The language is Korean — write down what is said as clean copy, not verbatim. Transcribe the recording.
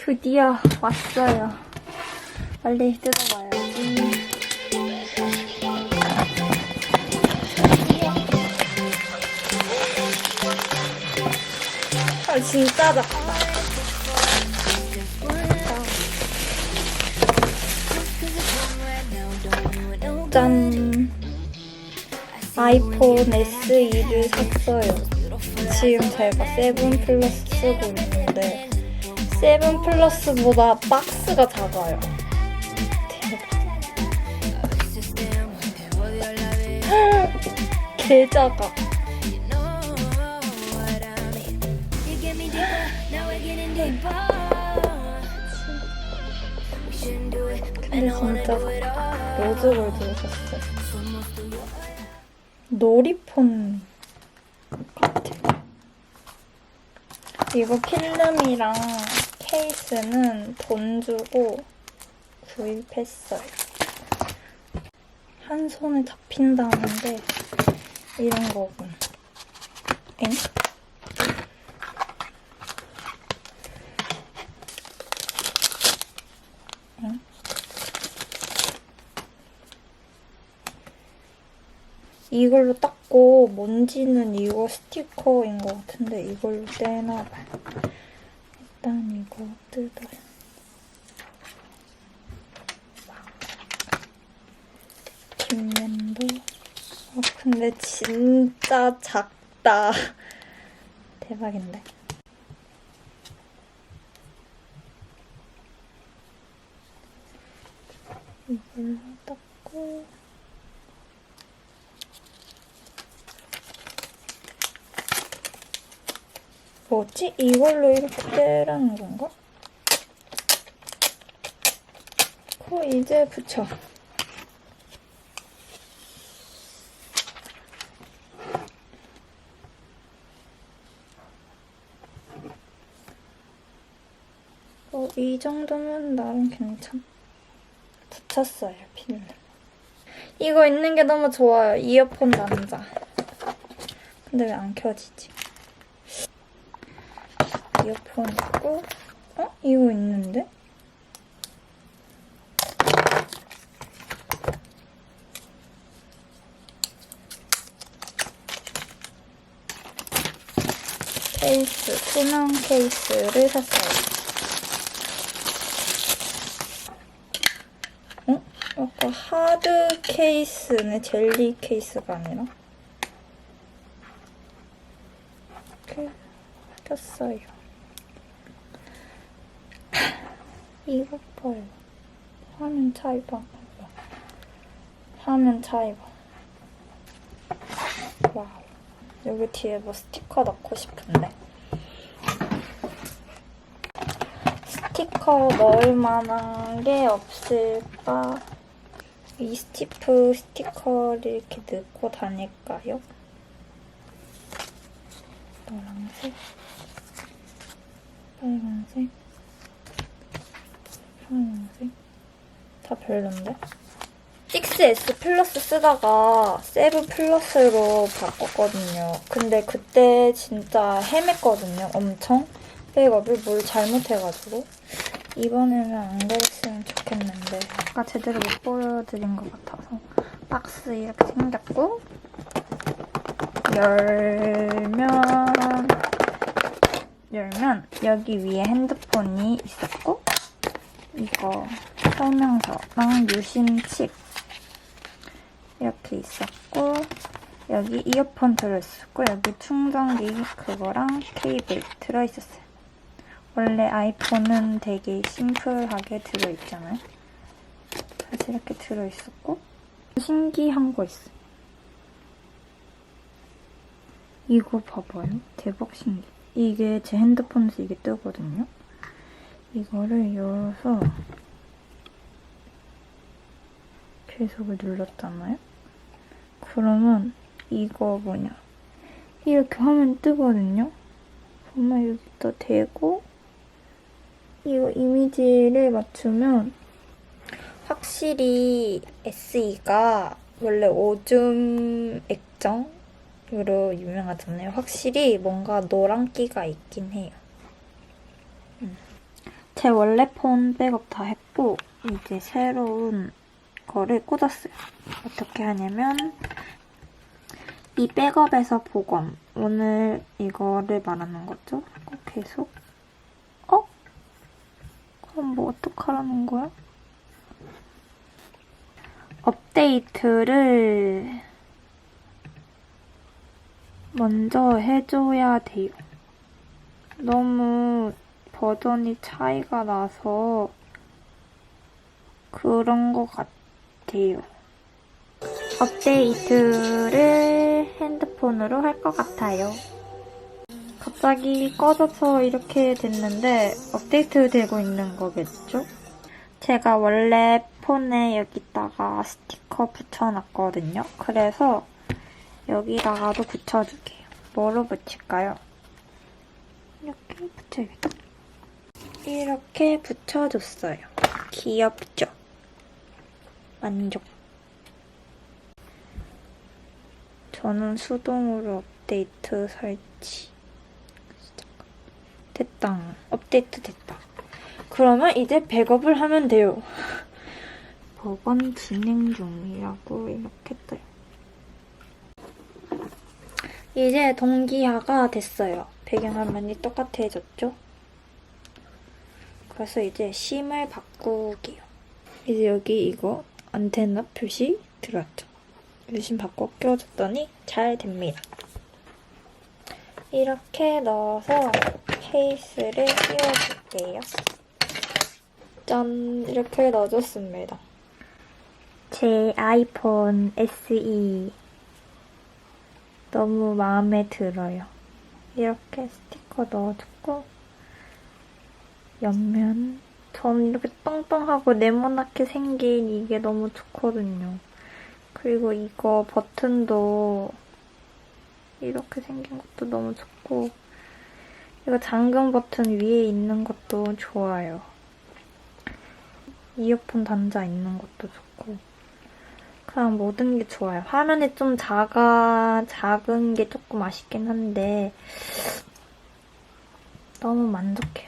드디어 왔어요. 빨리 뜯어봐야지. 아, 진짜 작다. 짠! 아이폰 SE를 샀어요. 지금 제가 7 플러스 쓰고 있는데 7 플러스보다 박스가 작아요. 대박. 개 작아. 근데 진짜 작아. 로즈골드를 샀어요. 놀이폰 같아. 이거 필름이랑 케이스는 돈 주고 구입했어요. 한 손에 잡힌다는데 이런 거군. 엥? 엥? 이걸로 닦고 먼지는 이거 스티커인 것 같은데 이걸로 떼나봐요. 일단 이거 뜯어요. 뒷면도. 근데 진짜 작다. 대박인데. 이걸로 닦고. 뭐지? 이걸로 이렇게 떼라는 건가? 코 이제 붙여. 이 정도면 나름 괜찮. 붙였어요, 필름. 이거 있는 게 너무 좋아요. 이어폰 단자. 근데 왜 안 켜지지? 이어폰 있고, 이거 있는데? 케이스, 투명 케이스를 샀어요. 아까 하드 케이스네, 젤리 케이스가 아니라. 이렇게 꼈어요. 이거 봐요. 화면 차이 봐. 화면 차이 봐. 와우. 여기 뒤에 뭐 스티커 넣고 싶은데. 스티커 넣을 만한 게 없을까? 이 스티프 스티커를 이렇게 넣고 다닐까요? 노란색, 빨간색, 하얀색. 다 별론데? 6S 플러스 쓰다가 7 플러스로 바꿨거든요. 근데 그때 진짜 헤맸거든요. 엄청. 백업을 뭘 잘못해가지고. 이번에는 안 그랬으면 좋겠는데 아까 제대로 못 보여드린 것 같아서. 박스 이렇게 생겼고 열면 여기 위에 핸드폰이 있었고 이거 설명서랑 유심칩 이렇게 있었고 여기 이어폰 들어있었고 여기 충전기 그거랑 케이블 들어있었어요. 원래 아이폰은 되게 심플하게 들어있잖아요. 그래서 이렇게 들어있었고 신기한 거 있어요. 이거 봐봐요. 대박 신기해. 이게 제 핸드폰에서 이게 뜨거든요. 이거를 열어서 계속을 눌렀잖아요. 그러면 이거 뭐냐 이렇게 화면 뜨거든요. 그러면 여기다 대고 이거 이미지를 맞추면 확실히 SE가 원래 오줌 액정으로 유명하잖아요. 확실히 뭔가 노란기가 있긴 해요. 제 원래 폰 백업 다 했고 이제 새로운 거를 꽂았어요. 어떻게 하냐면 이 백업에서 복원. 오늘 이거를 말하는 거죠? 계속. 그럼 뭐 어떡하라는 거야? 업데이트를 먼저 해줘야 돼요. 너무 버전이 차이가 나서 그런 것 같아요. 업데이트를 핸드폰으로 할 것 같아요. 갑자기 꺼져서 이렇게 됐는데 업데이트 되고 있는 거겠죠? 제가 원래 폰에 여기다가 스티커 붙여놨거든요. 그래서 여기다가도 붙여줄게요. 뭐로 붙일까요? 이렇게 붙여야겠다. 이렇게 붙여줬어요. 귀엽죠? 만족. 저는 수동으로 업데이트 설치. 됐다. 업데이트 됐다. 그러면 이제 백업을 하면 돼요. 복원 진행 중이라고 이렇게 떠요. 이제 동기화가 됐어요. 배경화면이 똑같아졌죠? 그래서 이제 심을 바꾸게요. 이제 여기 이거 안테나 표시 들어왔죠? 심 바꿔 끼워줬더니 잘 됩니다. 이렇게 넣어서 케이스를 끼워줄게요. 짠! 이렇게 넣어줬습니다. 제 아이폰 SE 너무 마음에 들어요. 이렇게 스티커 넣어줬고 옆면 전 이렇게 똥똥하고 네모나게 생긴 이게 너무 좋거든요. 그리고 이거 버튼도 이렇게 생긴 것도 너무 좋고 이거 잠금 버튼 위에 있는 것도 좋아요. 이어폰 단자 있는 것도 좋고 그냥 모든 게 좋아요. 화면이 좀 작은 게 조금 아쉽긴 한데 너무 만족해요.